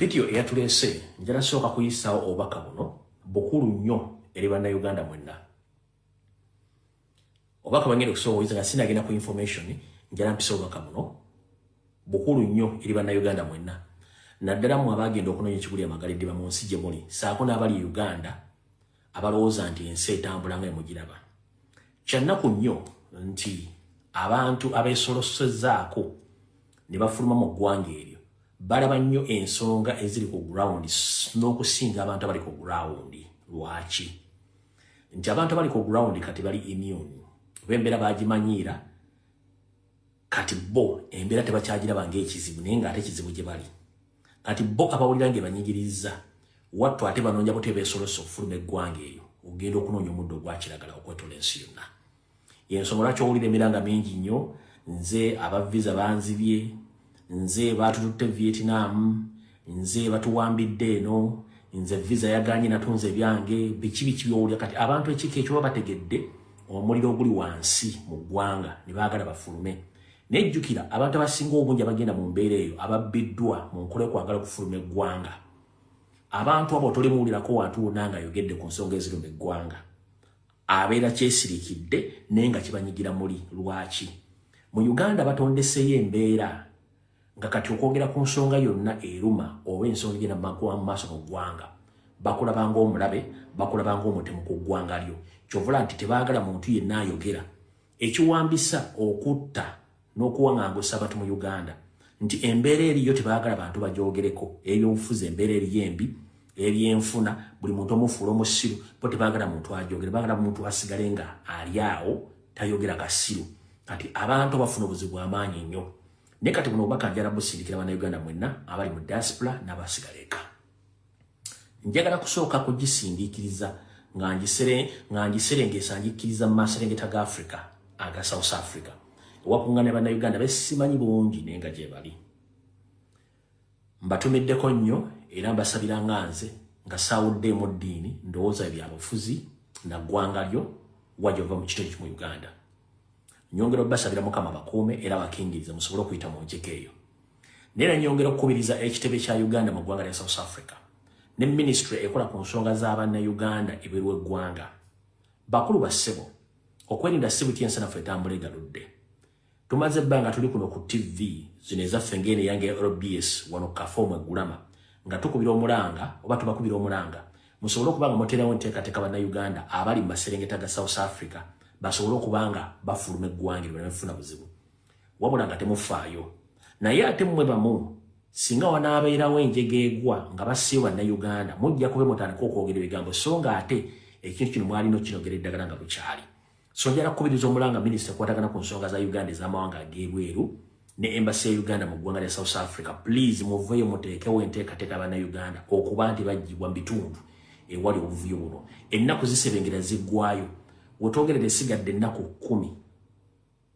Video eyatulese njala soka kuyisaawo obaka buno bukulu nnyo eri bannayuganda mwenna. Obaka bwengenda okusobola nga sinagenda ku information njala mpisa obaka buno bukulu nnyo eri bannayuganda mwenna. Naddala mu abagenda okunoonya ekiguli amagaliddwa mu nsi gye muli saako n'abali Uganda abalowooza nti ensi etambula nga emugiraba. Kyannaku nnyo nti abantu abeesolosezzaako ne bafuluma mu ggwanga eryo balaba nnyo ensonga eziri ku ground n'okusinga abantu abali ku ground. Lwaki? Nti abantu abali ku ground kati bali immune. Bembeera bagimanyiira kati bo embeera tebakyagiraba ng'ekizibu naye ng'ate ekizibu gye bali. Kati bo abawulira ng'ebanyigiriza wattu ate banoonya buti beesolose okufuluma eggwanga eryo ogenda okunoonya omuddo ogwa kiragala okwetola ensi yonna. Y'ensonga lwaki owulira emiranga mingi nnyo nze abaviza banzibye, nze batututte Vietnam, nze batuwambidde eno, nze visa yaganye natunze ebyange, biki byowulira. Kati abantu ekiko ekyo babategedde omuliro oguli wansi mu ggwanga ne baagala bafulume. Nejjukira abantu abasinga obungi abagenda mu mbeera eyo ababbiddwa mu nkola kwagala okufuluma eggwanga. Abantu abo tolemuwulirako wantu wonna ng'ayogedde ku nsonga eziruma eggwanga. Abeera kyesirikidde naye nga kibanyigira muli. Lwaki? Mu Uganda batondeseyo embeera nga kati okwogera ku nsonga yonna eruma oba ensonga egenda mu maaso mu ggwanga bakulaba ng'omulabe, bakulaba ng'omutemu ku ggwanga lyo. Kyovula nti tebaagala muntu yenna ayogera. Ekiwambisa okutta n'okuwaŋŋangusa abantu mu Uganda nti embeera eriyo tebaagala bantu bagyogereko. Ebyobufuzi embeera eriyo embi, ebyenfuna buli muntu omufuula omusiru bo tebaagala muntu agyogere, baagala muntu asigale nga ali awo tayogera kasiru. Kati abantu bafuna obuzibu amaanyi nnyo. Ne kati buno obubaka njala busindikira bannayuganda mwenna abali mu diaspora n'abasigala eka. Njagala kusooka kugisindiikiriza nga ngiserengesa ngikkiriza mu maserengeta ga Africa aga South Africa ewakuŋŋaana bannayuganda besimanyi bulungi naye nga gye bali. Mbatumiddeko nnyo era mbasabira nga nze nga saawuddeemu ddiini ndowooza ebyabufuzi na ggwanga lyo wajja ova mu kito mu Uganda. Nyongera obbasabira Mukama bakuume era bakingirize musobole okuyita mu njeko eyo. Neera nyongera okukubiriza ekitebe kya Uganda mu ggwanga lya South Africa ne ministry ekola ku nsonga z'abannayuganda ebweru w'eggwanga. Bakulu ba ssebo okwerinda ssebo ensanafu etambula egaludde. Tumaze ebbanga tuli kuno ku TV zino ezaffe ng'eno eyange RBS wano Kafoomu Eggulama nga tukubira omulanga oba tubakubira omulanga musobole okuba nga muteerawo enteekateeka bannayuganda abali mu maserengeta ga South Africa basobole okuba nga bafuluma eggwanga eryo nebafuna buzibu. Wabula nga temufaayo. Naye ate mmwe bamu singa wanaabeerawo enjegeegwa nga basseeyo bannayuganda mujja kube mutandika okwogera ebigambo so nga ate ekintu kino mwalina okinogera eddagala nga bukyali. So njala kukubiriza omulanga minisita kwatagana ku nsonga za Uganda ez'amawanga ag'ebweru ne embassy ya Uganda mu ggwanga lya South Africa. Please muveeyo muteekewo enteekateeka bannayuganda okuba nti baggibwa mu bitundu ewali obuvuyo buno. Ennaku zisebengera ziggwayo. Wetwogerera esigadde ennaku 10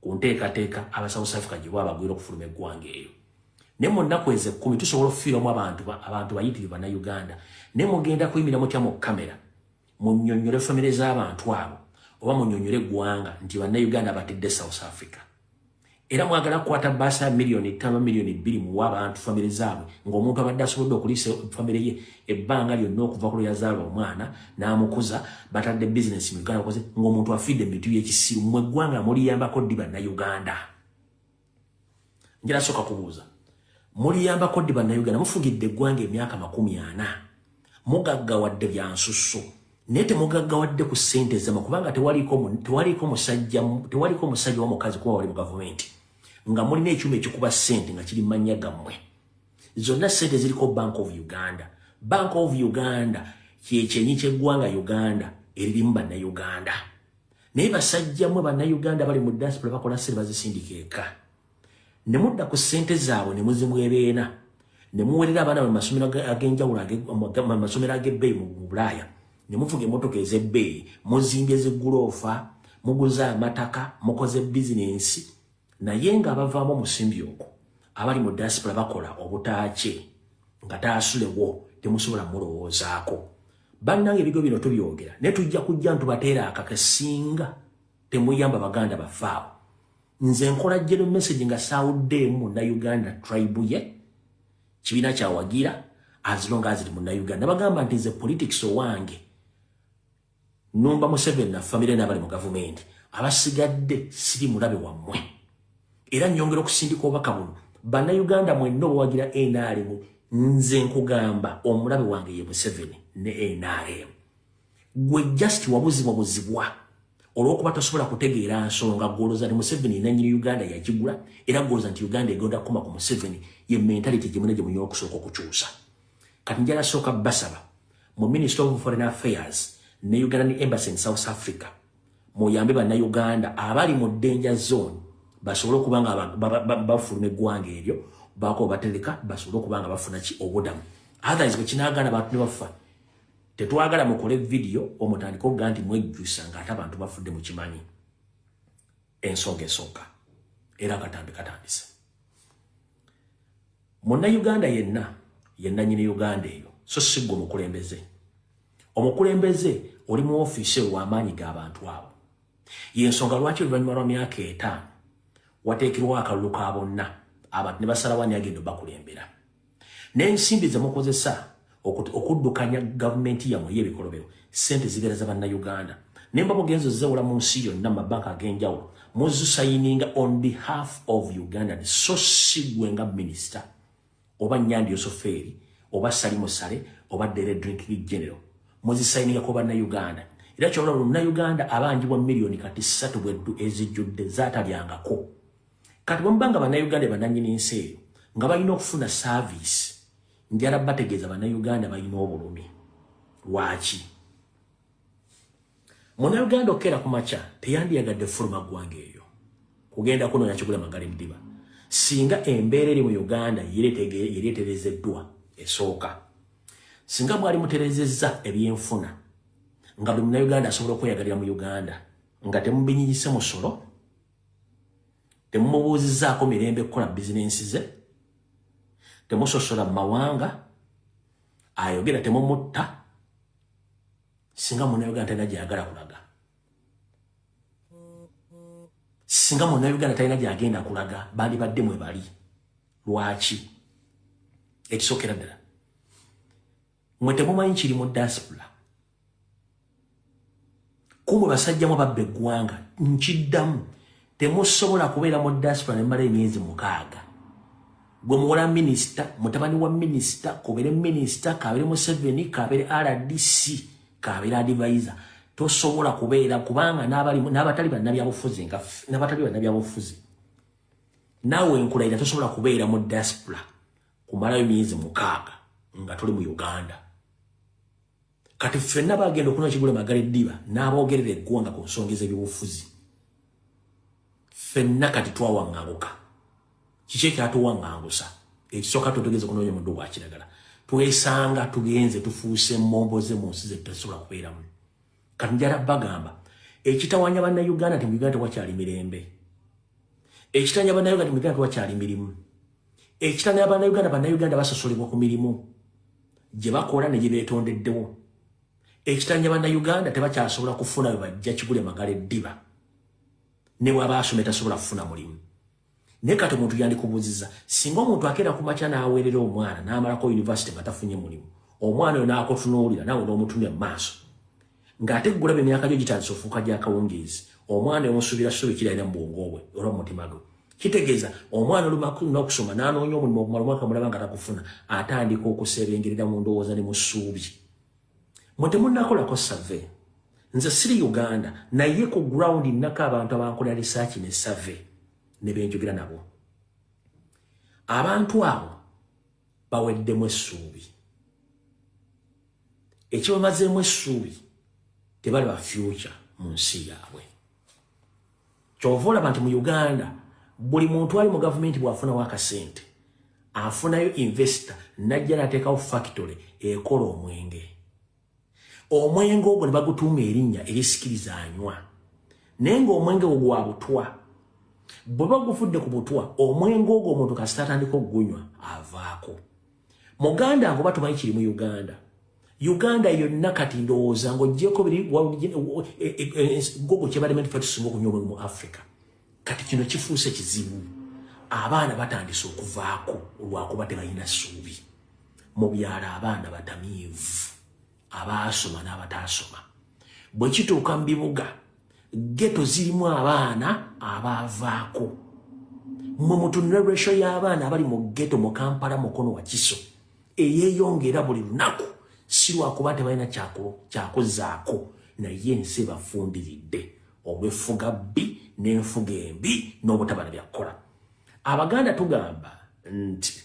ku nteekateeka aba South Africa gye baba bagwira okufuluma eggwanga eyo. Ne mu nnaku ezo 10 tusobola okufiiramu abantu bayitirivu bannayuganda ne mugenda kuyimira mutya mu kamera munnyonnyole famire z'abantu abo oba munnyonnyole eggwanga nti bannayuganda batedde South Africa. Era mwagala kukwata bbaasa ya miliyoni 5 miliyoni 2 muwa abantu famire zaabwe ng'omuntu abadde asobodde okuliisa famire ye ebbanga lyonna okuva ku lweyazaala omwana n'amukuza batadde bizinesi mu Uganda bakoze ng'omuntu afidde mu bintu by'ekisiru. Mmwe eggwanga muliyambako ddi bannayuganda? Njala sooka kubuuza muliyambako ddi bannayuganda? Mufugidde eggwanga emyaka 40 mugaggawadde bya nsusso naye temugaggawadde ku ssente zama kubanga tewaliko musajja wa mukazi kuba wali mu gavumenti nga mulina ekyuma ekikuba ssente nga kiri mannya gammwe. Zonna ssente ziriko Bank of Uganda. Bank of Uganda kyekyenyi ky'eggwanga Uganda eririmu bannayuganda. Naye basajja mmwe bannayuganda bali mu diaspora bakola ssente bazisindika eka. Ne mudda ku ssente zaabwe ne muzimwebeena ne muwerera abaana mu masomero ag'enjawulo mu masomero ag'ebbeeyi mu Bulaaya ne mufuga emmotoka ez'ebbeeyi muzimbye zigguloofa muguze amataka mukoze bizinensi naye ng'abavaamu omusimbi ogwo abali mu diaspora bakola obutaakye nga taasulewo temusobola mulowoozaako. Bannange ebigo bino tubyogera naye tujja kujja ntubateera akakasinga temuyamba baganda bafaawo. Nze nkola general message nga saawuddeemu na Uganda tribe ye kibiina kya Wagira as long as muna Uganda bagamba nti nze politics owange numba Museveni na family n'abali mu government abasigadde siri mulabe wammwe era nyongera okusindika obaka buno bana Uganda mwenno wagira NRM nze nkugamba omulabe wange ye Museveni ne NRM gwe just wabuzibwa olwokuba tosobola kutegeera nsonga goloza ni Museveni nanyini Uganda yagigula era goloza nti Uganda egonda kuma ku Museveni ye mentality gye muneje munyo okusooka okukyusa kati njala soka basaba mu Minister of Foreign Affairs ne Uganda Embassy in South Africa muyambe bana Uganda abali mu danger zone basobole kubanga bafulume gwange eryo bako bateleka basobole kubanga bafuna ki obudamu otherwise bekinagana abantu ne bafa tetwagala mukole video omutandiko ganti mwejjusa nga abantu bafudde mu kimanyi ensonga esooka era katandise muna Uganda yenna nyine Uganda eyo so siggo omukulembeze oli mu office w'amaanyi g'abantu abo yensonga lwaki oluvannyuma lwa myaka 5 wateekirwa akalulu ka bonna abantu ne basala wani agendo bakulembera n'ensimbi ze mukozesa okuddukanya gavumenti yamwe y'ebikolobero sente zigereza banna Uganda nemba mugenzo zewula mu nsi yonna mabanka ag'enjawulo muzisayininga on behalf of Uganda so sigwenga minister oba Nyandi Yosoferi oba Salimu Sale oba Dere Drinking General muzisayininga ko banna Uganda era kyolwa lunna Uganda abanjibwa milioni kati 3 bweddu ezijjudde zatalyangako kati bambanga banna Uganda bananyini nsi nga balina okufuna service njala bategeeza banna Uganda balina obulumi lwaki muna Uganda okera kumacha teyandiyagadde fuluma gwange eyo kugenda kuno yakigula magale mdiba singa embeera eri mu Uganda yereterezeddwa esooka singa mwali muterezezza ebyenfuna nga buli muna Uganda asobola okweyagalira mu Uganda nga temubinyinyise musolo temumubuuzizaako mirembe kukola bizinensi ze temusosola mawanga ayogera temumutta singa muna Uganda talina gyagala kulaga singa muna Uganda talina gyagenda kulaga bali badde mwe bali lwaki ekisookera ddala mwe temumanyi kiri mu diaspora kumwe basajjamu babba eggwanga nkiddamu temusobola kubeera mu diaspora nemmala emyezi 6 gwe muwola minister mutabani wa minister kubere minister kabere Museveni kabere RDC kabere advisor tosobola kubeera kubanga n'abatali bannabyabufuzi nga n'abatali bannabyabufuzi nawe nkulaira tosobola kubeera mu diaspora kumalayo emyezi 6 nga tuli mu Uganda kati ffenna bagenda okunywa kigule magale ddiba n'aboogerera eggwanga ku nsonga z'ebyobufuzi ffenna kati twawaŋŋanguka kiki ekyatuwaŋŋangusa ekisooka tutugeze kunoonya omuddo gwa kiragala twesanga tugenze tufuuse mmomboze mu nsi ze tutasobola kubeeramu kati njala bagamba ekitawanya banna Uganda ti mu Uganda wakyali mirembe ekitanya banna Uganda mu Uganda wakyali mirimu ekitanya banna Uganda basosolebwa ku mirimu gye bakola ne gye beetondeddewo ekitanya banna Uganda tebakyasobola kufuna we bajja kigule magale ddiba ne waba asome tasobola kufuna mulimu ne kati omuntu yandikubuuziza singa omuntu akeera ku makya n'aweerera omwana n'amalako university nga tafunye mulimu omwana oyo n'akotunuulira nawe n'omutumya mu maaso ng'ate gulaba emyaka gyo gitandise ofuuka gy'akawungeezi omwana omusuubira subi kiralina mu bwongo bwe olwa mu mutima gwe kitegeeza omwana olumakulu n'okusoma n'anoonya omulimu okumala omwaka mulaba nga takufuna atandika okuseebengerera mu ndowooza ne mu ssuubi mwe temunnakolako survey nze siri Uganda naye ku ground nnako abantu abankola research ne survey ne benjogera nabo abantu abo baweddemu essuubi ekibamazeemu essuubi tebalaba future mu nsi yaabwe kyova olaba nti mu Uganda buli muntu ali mu gavumenti bw'afunawo akasente afunayo investor najja n'ateekawo factory ekola omwenge ogwo ne bagutuuma erinnya erisikiriza anywa naye ng'omwenge ogwo gwa butwa bwe bagufudde ku butwa omwenge ogwo omuntu kasita atandika okugunywa avaako muganda ngo batumanyi kiri mu Uganda yonna kati ndowooza ng'oggyeko biri gogo kyebalema tufa tusinga okunywa mu Africa kati kino kifuuse kizibu abaana batandise okuvaako olwakuba tebalina ssuubi mu byalo abaana batamiivu abaasoma n'abataasoma. Bwe kituuka mu bibuga geto zirimu abaana abaavaako. Mwe mutunula ratio y'abaana abali mu geto mu Kampala Mukono wa Kiso eyeeyongera buli lunaku, si lwakuba tebalina kyakozzaako, naye ensi bafundiridde olw'effuga bbi n'enfuga embi n'obutabala byakukola. Abaganda tugamba nti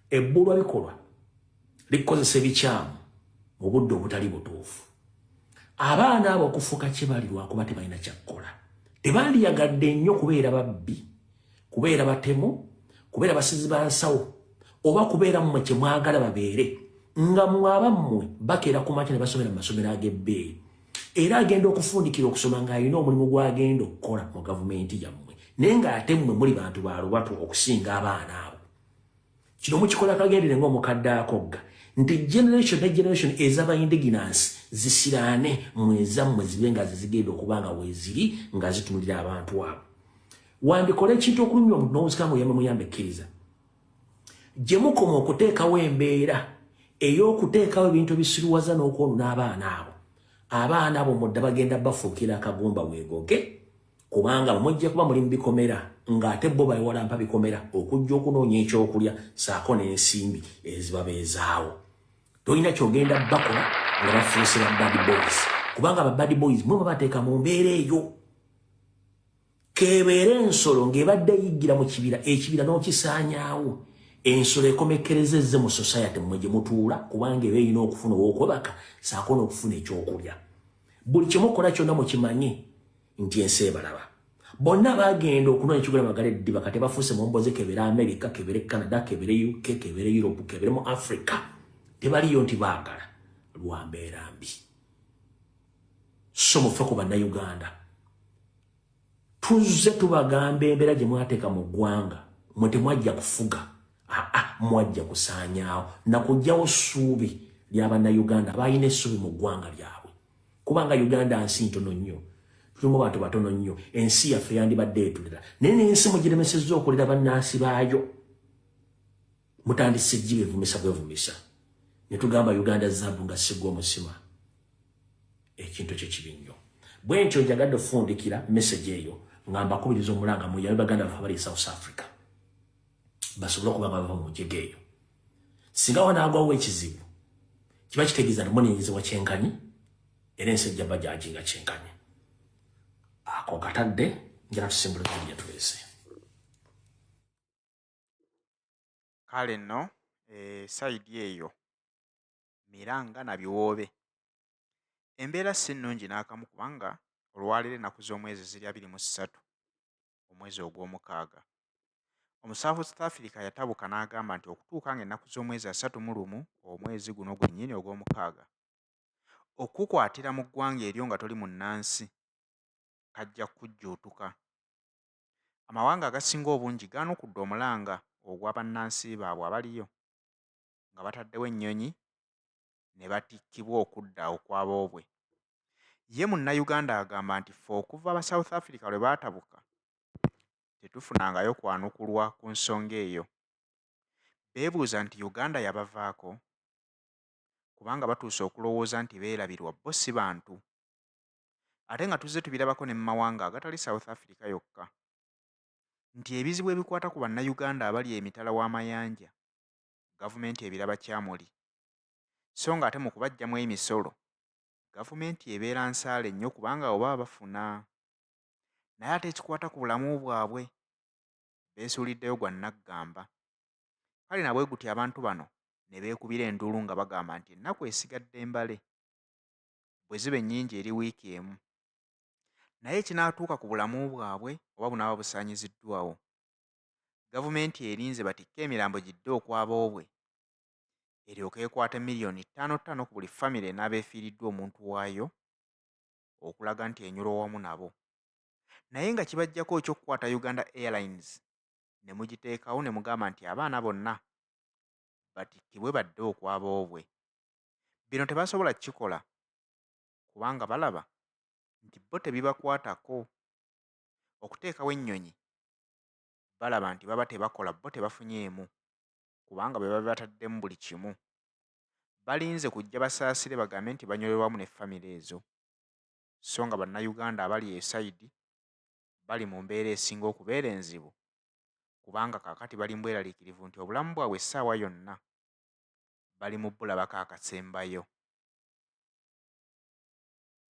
ebbulwa bikolwa likozesa ebikyamu mu budde obutali butuufu. Abaana abo okufuuka kibali lwakuba tebalina kyakukola. Tebandiyagadde nnyo kubeera babbi, kubeera batemu, kubeera basizi ba nsawo, oba kubeera mmwe kye mwagala babeere, nga mmwe abammwe bakeera ku makya ne basomera mu masomero ag'ebbeeyi. Era agenda okufundikira okusoma ng'alina omulimu gw'agenda okukola mu gavumenti yammwe, naye ng'ate mmwe muli bantu ba lubatu okusinga abaana abo. Kino mukikola kagendere ng'omukadde akogga nti generation ne generation ez'abayindiginansi zisiraane mwezammwe zibe nga zigenda okuba nga weeziri nga zitunulira abantu abo. Wandikola ekintu okulumya omuntu n'obusika muyambe muyambe ekkiriza. Gye mukoma okuteekawo embeera ey'okuteekawo ebintu ebisiruwaza n'okwonona abaana abo. Abaana abo mudda bagenda bafuukira akagumba weegoge, kubanga bamujja kuba muli mu bikomera ng'ate bo bayiwalampa bikomera okujja okunoonya ekyokulya saako n'ensimbi ezibabeezaawo. Tolina kyogenda bakola nga bafuuse ba bad boys, kubanga ba bad boys mwe babateeka mu mbeera eyo. Kebeera ensolo ng'ebadde yiggira mu kibira, ekibira n'okisaanyaawo. Ensolo ekomekkerezezze mu society mmwe gye mutuula, kubanga eba erina okufuna ow'okwebaka saako n'okufuna ekyokulya. Buli kye mukola kyonna mukimanye nti ensi ebalaba. Bonna bagenda okunoonya ekigula magala eddiba kati bafuuse mu mboze, kebere America, kebere Canada, kebere UK, kebere Europe, kebere mu Africa. Tebaliyo nti baagala lwa mbeera mbi. So mufe ku bannayuganda. Tuzze tubagamba embeera gye mwateeka mu ggwanga, mwe temwajja kufuga, mwajja kusaanyaawo na kuggyawo ssuubi ly'abannayuganda abalina essuubi mu ggwanga lyabwe. Kubanga Uganda nsi ntono nnyo, tulimu bantu batono nnyo, ensi yaffe yandibadde etulira, naye n'ensi mugiremesezza okulira bannansi baayo. Mutandise jjiba evumisa bwevumisa ne tugamba Uganda zaabu nga sigwa omusima. Ekintu kye kibi nnyo. Bwe ntyo njagadde okufundikira message eyo nga mbakubiriza omulanga muyabe baganda baffe abali South Africa basobole okuba nga bava mu njega eyo. Singa wanaagwawo ekizibu kiba kitegeeza nti munenyezebwa kyenkanyi era ensi ejja bajajinga kyenkanyi. Ako katadde njala tusimbule tulya tuleese. Kale nno saidi eyo miranga na biwoobe embeera si nnungi n'akamu, kubanga olwaleero ennaku z'omwezi ziri 23 omwezi ogw'omukaaga. Omusaafu South Africa yatabuka n'agamba nti okutuuka ng'ennaku z'omwezi 31 omwezi guno gwennyini ogw'omukaaga, okukwatira mu ggwanga eryo nga toli munnansi kajja kujjuutuka. Amawanga agasinga obungi gaanukudde omulanga ogw'abannansi baabwe abaliyo nga bataddewo ennyonyi ne batikkibwa okudda okwaboobwe. Ye munnayuganda agamba nti ffe okuva aba South Africa lwe baatabuka tetufunangayo kwanukulwa ku nsonga eyo. Beebuuza nti Uganda yabavaako, kubanga batuuse okulowooza nti beerabirwa bo si bantu. Ate nga tuzze tubirabako ne mu mawanga agatali South Africa yokka, nti ebizibu ebikwata ku bannayuganda abali emitala w'amayanja gavumenti ebiraba kyamuli, so nga ate mu kubaggyamu emisolo gavumenti ebeera nsaale nnyo kubanga oba bafuna. Naye ate ekikwata ku bulamu bwabwe beesuuliddeyo gwa nnaggamba. Kale nabwe guti abantu bano ne beekubira enduulu nga bagamba nti ennaku esigadde mbale bwe ziba ennyingi eri wiiki emu. Naye kinaatuuka ku bulamu bwabwe oba bunaaba busaanyiziddwawo, gavumenti erinze batikke emirambo gidde okwaboobwe eryoke ekwate miliyoni 5 ku buli famire n'abeefiiriddwa omuntu waayo okulaga nti enyula wamu nabo. Naye nga kibajjako ekyokukwata Uganda Airlines ne mugiteekawo ne mugamba nti abaana bonna batikkibwe badde okwaboobwe. Bino tebasobola kukikola kubanga balaba nti bo tebibakwatako. Okuteekawo ennyonyi balaba nti baba tebakola, bo tebafunyeemu, kubanga bwe baba bataddemu buli kimu. Balinze kujja basaasire bagambe nti banywererwamu ne famire ezo. So nga bannayuganda abali e sayidi bali mu mbeera esinga okubeera enzibu, kubanga kaakati bali mu bweraliikirivu nti obulamu bwabwe essaawa yonna bali mu bulabako akasembayo.